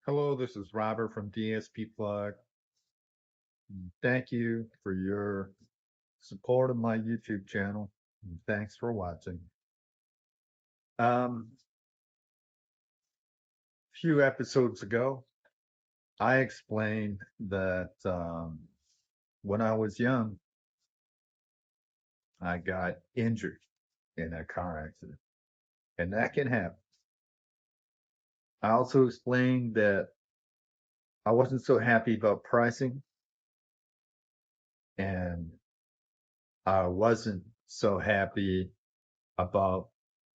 Hello, this is Robert from DSP Plug. Thank you for your support of my YouTube channel. Thanks for watching. A few episodes ago, I explained that when I was young, I got injured in a car accident, and that can happen. I also explained that I wasn't so happy about pricing, and I wasn't so happy about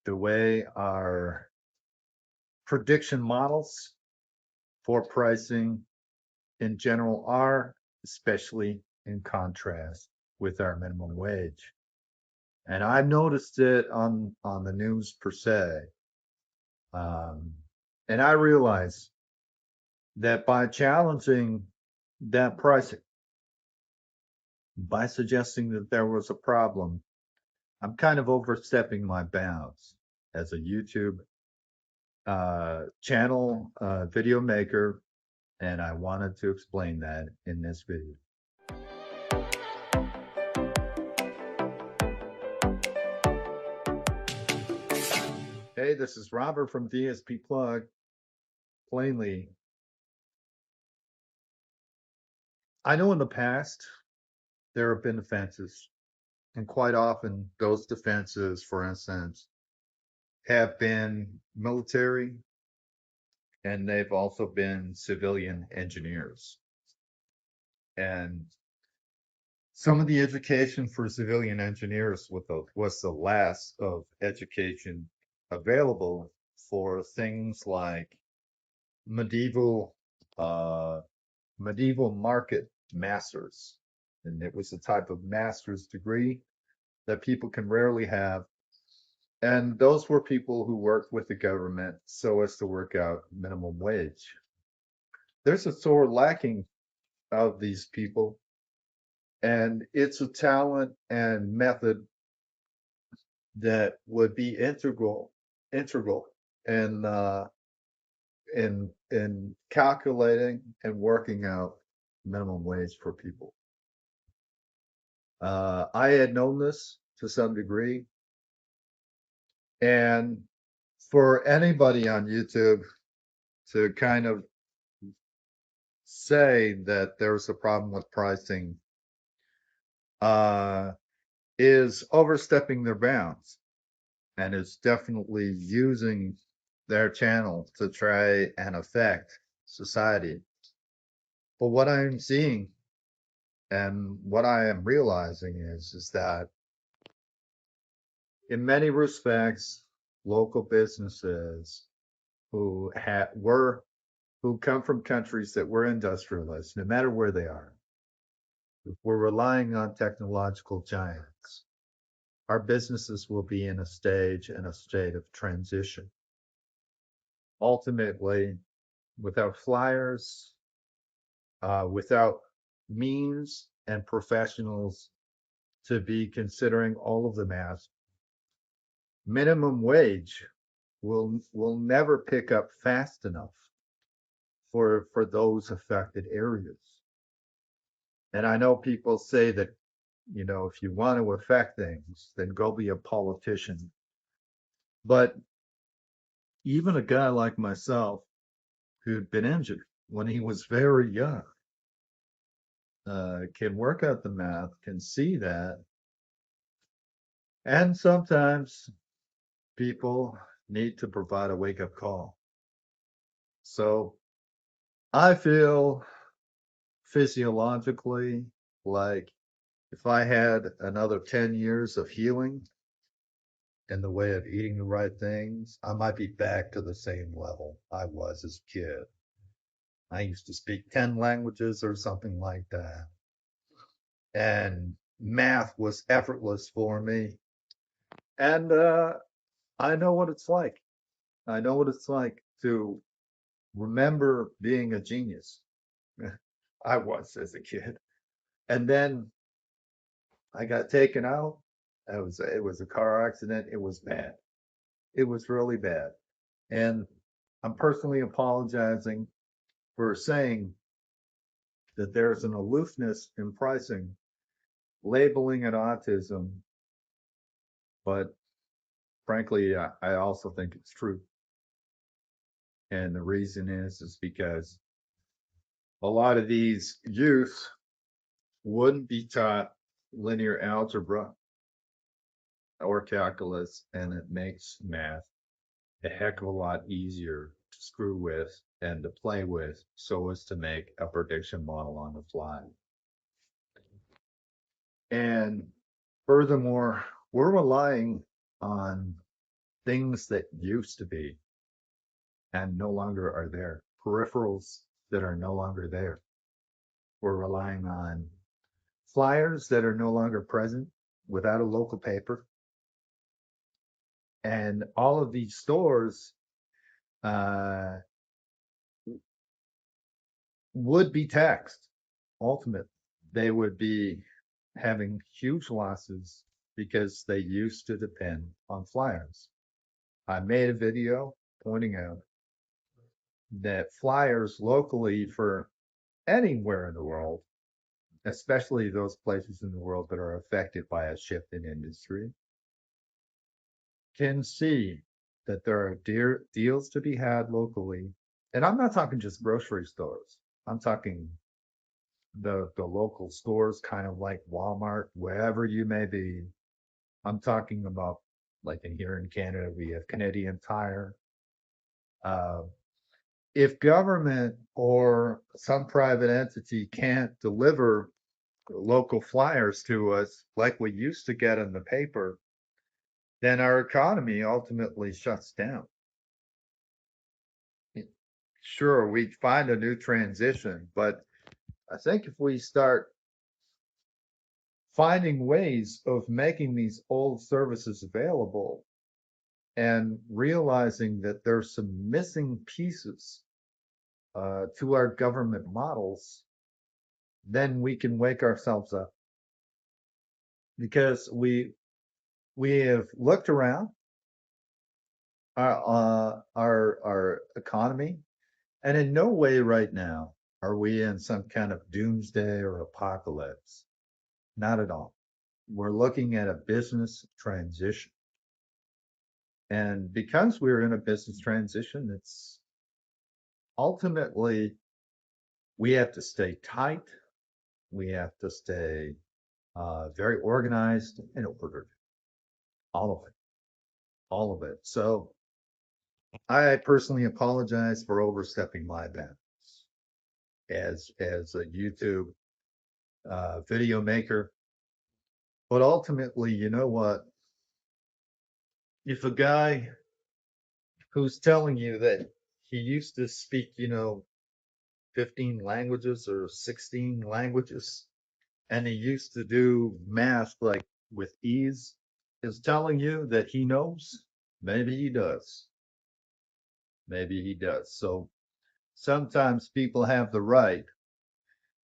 the way our prediction models for pricing in general are, especially in contrast with our minimum wage. And I've noticed it on the news per se. Um, and I realize that by challenging that pricing, by suggesting that there was a problem, I'm kind of overstepping my bounds as a YouTube channel video maker, and I wanted to explain that in this video. Hey, this is Robert from DSP Plug. Plainly, I know in the past there have been offenses, and quite often those defenses, for instance, have been military and they've also been civilian engineers. And some of the education for civilian engineers was the last of education available for things like medieval uh, medieval market masters. And it was a type of master's degree that people can rarely have. And those were people who worked with the government so as to work out minimum wage. There's a sore lacking of these people, and it's a talent and method that would be integral in in calculating and working out minimum wage for people. I had known this to some degree, and for anybody on YouTube to kind of say that there's a problem with pricing uh, is overstepping their bounds and is definitely using their channel to try and affect society. But what I'm seeing and what I am realizing is that in many respects, local businesses who were who come from countries that were industrialized, no matter where they are, if we're relying on technological giants, our businesses will be in a state of transition. Ultimately, without flyers, without means and professionals to be considering all of the math, minimum wage will never pick up fast enough for those affected areas. And I know people say that, if you want to affect things, then go be a politician. But even a guy like myself who'd been injured when he was very young can work out the math, can see that. And sometimes people need to provide a wake up call. So I feel physiologically like if I had another 10 years of healing in the way of eating the right things, I might be back to the same level I was as a kid. I used to speak 10 languages or something like that. And math was effortless for me. And I know what it's like. I know what it's like to remember being a genius. I was as a kid. And then I got taken out. It was a car accident. It was bad. It was really bad. And I'm personally apologizing for saying that there's an aloofness in pricing, labeling it autism, but frankly, I also think it's true. And the reason is because a lot of these youth wouldn't be taught linear algebra or calculus, and it makes math a heck of a lot easier to screw with and to play with so as to make a prediction model on the fly. And furthermore, we're relying on things that used to be and no longer are there, peripherals that are no longer there. We're relying on flyers that are no longer present without a local paper. And all of these stores uh, would be taxed. Ultimately, they would be having huge losses because they used to depend on flyers. I made a video pointing out that flyers locally for anywhere in the world, especially those places in the world that are affected by a shift in industry, can see that there are deals to be had locally. And I'm not talking just grocery stores. I'm talking the local stores, kind of like Walmart, wherever you may be. I'm talking about, like in here in Canada, we have Canadian Tire. Uh, if government or some private entity can't deliver local flyers to us like we used to get in the paper, then our economy ultimately shuts down. Sure, we find a new transition, but I think if we start finding ways of making these old services available and realizing that there's some missing pieces to our government models, then we can wake ourselves up because we have looked around our economy, and in no way right now are we in some kind of doomsday or apocalypse. Not at all. We're looking at a business transition. And because we're in a business transition, it's ultimately we have to stay tight. We have to stay very organized and ordered. All of it. All of it. So I personally apologize for overstepping my bounds as a YouTube video maker. But ultimately, you know what? If a guy who's telling you that he used to speak, 15 languages or 16 languages, and he used to do math like with ease, is telling you that he knows, maybe he does. Maybe he does. So sometimes people have the right,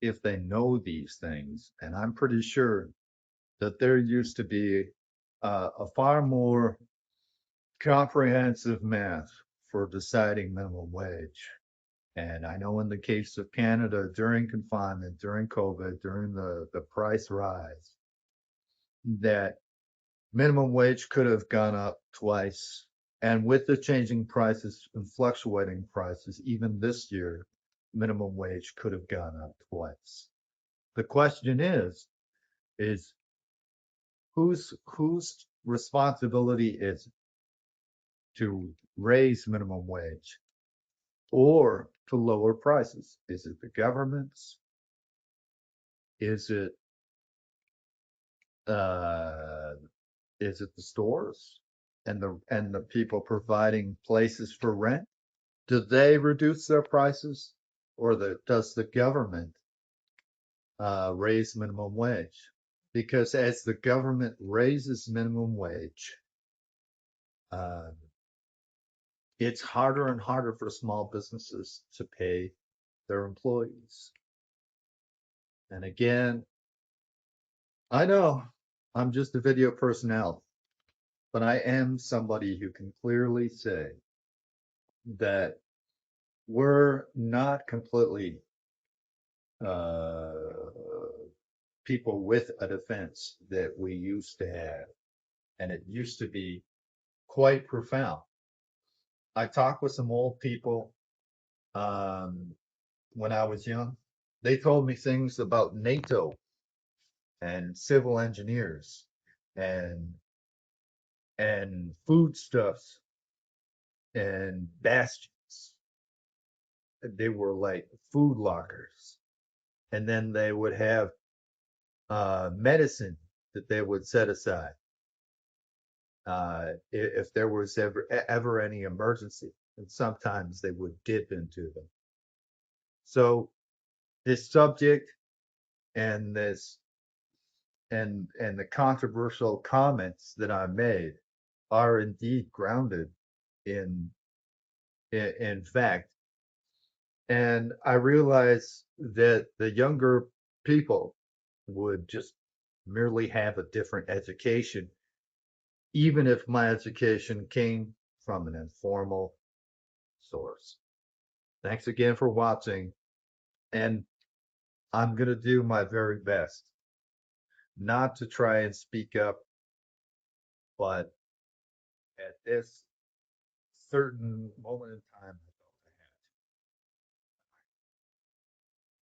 if they know these things, and I'm pretty sure that there used to be a far more comprehensive math for deciding minimum wage. And I know in the case of Canada, during confinement, during COVID, during the price rise, that minimum wage could have gone up twice. And with the changing prices and fluctuating prices, even this year, minimum wage could have gone up twice. The question is whose responsibility is it to raise minimum wage or to lower prices? Is it the government's? Is it uh, is it the stores and the people providing places for rent? Do they reduce their prices, or does the government raise minimum wage? Because as the government raises minimum wage, uh, it's harder and harder for small businesses to pay their employees. And again, I know I'm just a video personality, but I am somebody who can clearly say that We're not completely uh, people with a defense that we used to have, and it used to be quite profound. I talked with some old people um, when I was young. They told me things about NATO and civil engineers and foodstuffs and bastions. They were like food lockers, and then they would have medicine that they would set aside if there was ever any emergency, and sometimes they would dip into them. So this subject and this and the controversial comments that I made are indeed grounded in in fact. And I realize that the younger people would just merely have a different education, even if my education came from an informal source. Thanks again for watching, and I'm going to do my very best not to try and speak up, but at this certain moment in time,